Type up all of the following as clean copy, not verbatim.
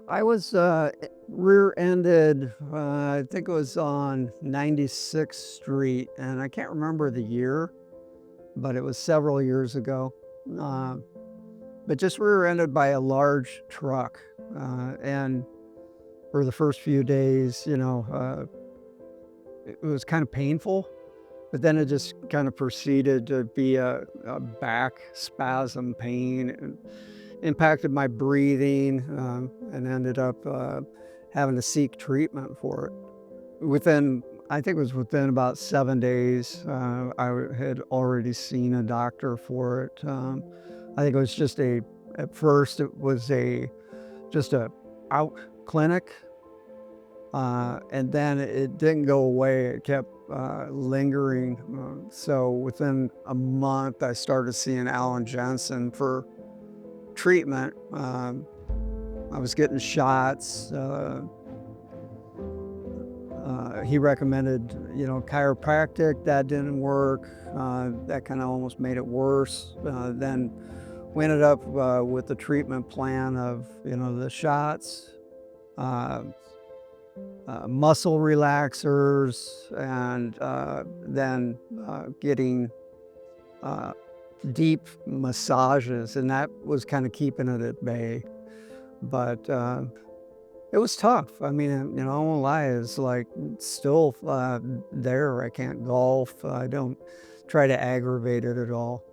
I was rear-ended, I think it was on 96th Street, and I can't remember the year, but it was several years ago. Uh, but just rear-ended by a large truck. And for the first few days, it was kind of painful, but then it just kind of proceeded to be a back spasm pain and impacted my breathing, and ended up having to seek treatment for it. I think it was within about 7 days, had already seen a doctor for it. I think it was at first it was just a out clinic, and then it didn't go away. It kept lingering. So within a month, I started seeing Alan Jensen for treatment. I was getting shots. He recommended, chiropractic. That didn't work. That kind of almost made it worse. Then we ended up with the treatment plan of, the shots, uh, muscle relaxers, and then getting uh, deep massages, and that was kind of keeping it at bay. But it was tough. I mean, I won't lie, it's like still there. I can't golf. I don't try to aggravate it at all.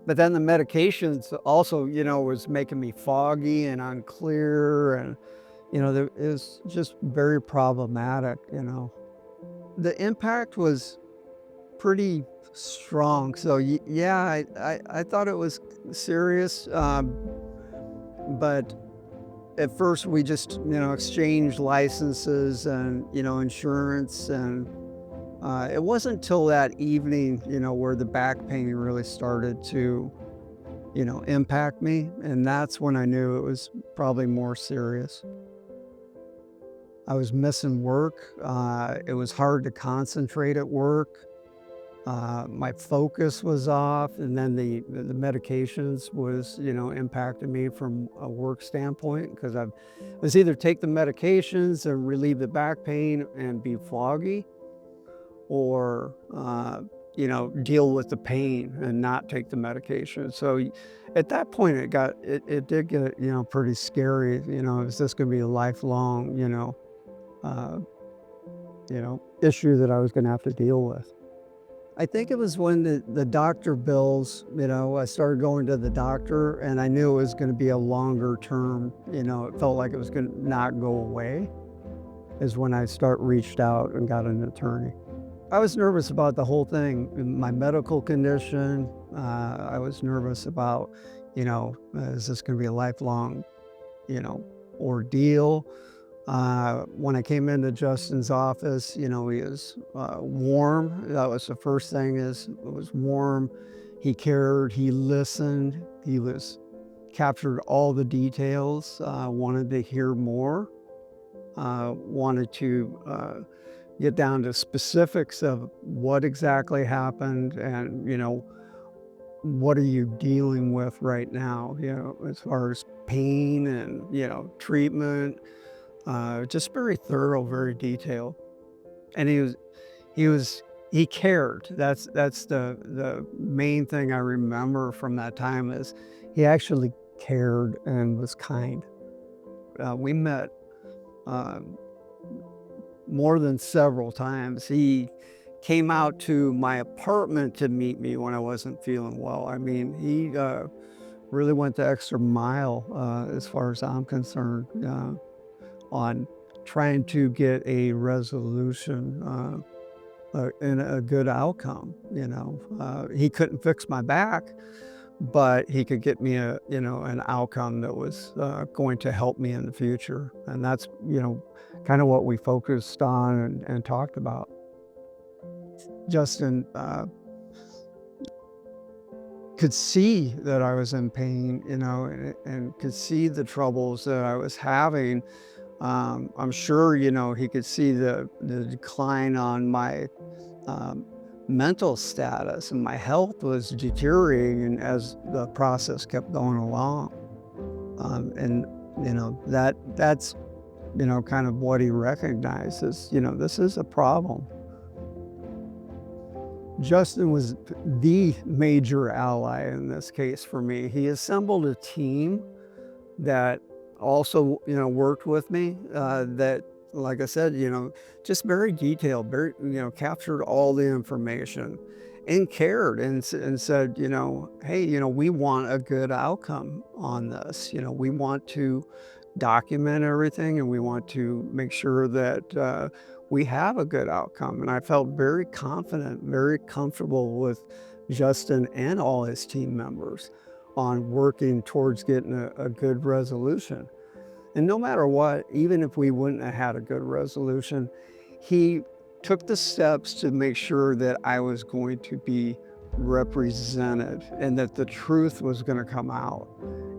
But then the medications also, was making me foggy and unclear, and it was just very problematic. The impact was pretty strong. So yeah, I thought it was serious, but at first we just exchanged licenses and insurance, and it wasn't until that evening where the back pain really started to impact me, and that's when I knew it was probably more serious. I was missing work. It was hard to concentrate at work. My focus was off, and then the medications was, impacting me from a work standpoint, because I was either take the medications and relieve the back pain and be foggy, or, deal with the pain and not take the medication. So at that point, it did get, pretty scary. Is this going to be a lifelong, uh, issue that I was going to have to deal with? I think it was when the doctor bills, I started going to the doctor, and I knew it was going to be a longer term, it felt like it was going to not go away, is when I reached out and got an attorney. I was nervous about the whole thing, my medical condition. I was nervous about, is this going to be a lifelong, ordeal? When I came into Justin's office, he was warm. That was the first thing, is it was warm. He cared, he listened, he captured all the details, wanted to hear more, wanted to get down to specifics of what exactly happened, and, what are you dealing with right now, as far as pain and, treatment. Just very thorough, very detailed. And he cared. That's the main thing I remember from that time, is he actually cared and was kind. We met more than several times. He came out to my apartment to meet me when I wasn't feeling well. I mean, he really went the extra mile, as far as I'm concerned, on trying to get a resolution, and a good outcome. He couldn't fix my back, but he could get me an outcome that was going to help me in the future. And that's, kind of what we focused on and talked about. Justin could see that I was in pain, and could see the troubles that I was having. I'm sure, he could see the decline on my mental status, and my health was deteriorating as the process kept going along. And That's kind of what he recognizes. This is a problem. Justin was the major ally in this case for me. He assembled a team that also, worked with me, that, like I said, just very detailed, very, captured all the information and cared and said, hey, we want a good outcome on this. We want to document everything and we want to make sure that we have a good outcome. And I felt very confident, very comfortable with Justin and all his team members on working towards getting a good resolution. And no matter what, even if we wouldn't have had a good resolution, he took the steps to make sure that I was going to be represented and that the truth was going to come out.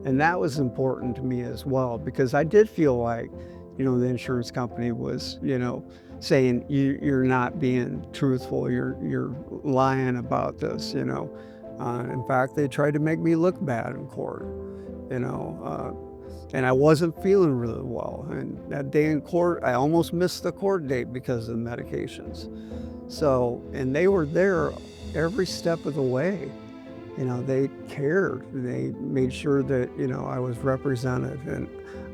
And that was important to me as well, because I did feel like, the insurance company was, saying you're not being truthful, you're lying about this, in fact, they tried to make me look bad in court, and I wasn't feeling really well. And that day in court, I almost missed the court date because of the medications. So, and they were there every step of the way. They cared. They made sure that, I was represented. And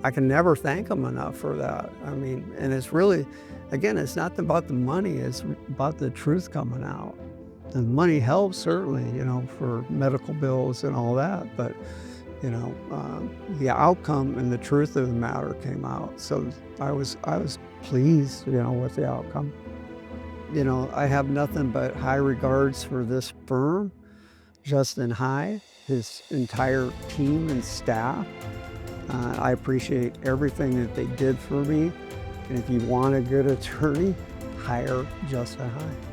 I can never thank them enough for that. I mean, and it's really, again, it's not about the money, it's about the truth coming out. And money helps, certainly, for medical bills and all that. But the outcome and the truth of the matter came out. So I was pleased, with the outcome. I have nothing but high regards for this firm, Justin High, his entire team and staff. I appreciate everything that they did for me. And if you want a good attorney, hire Justin High.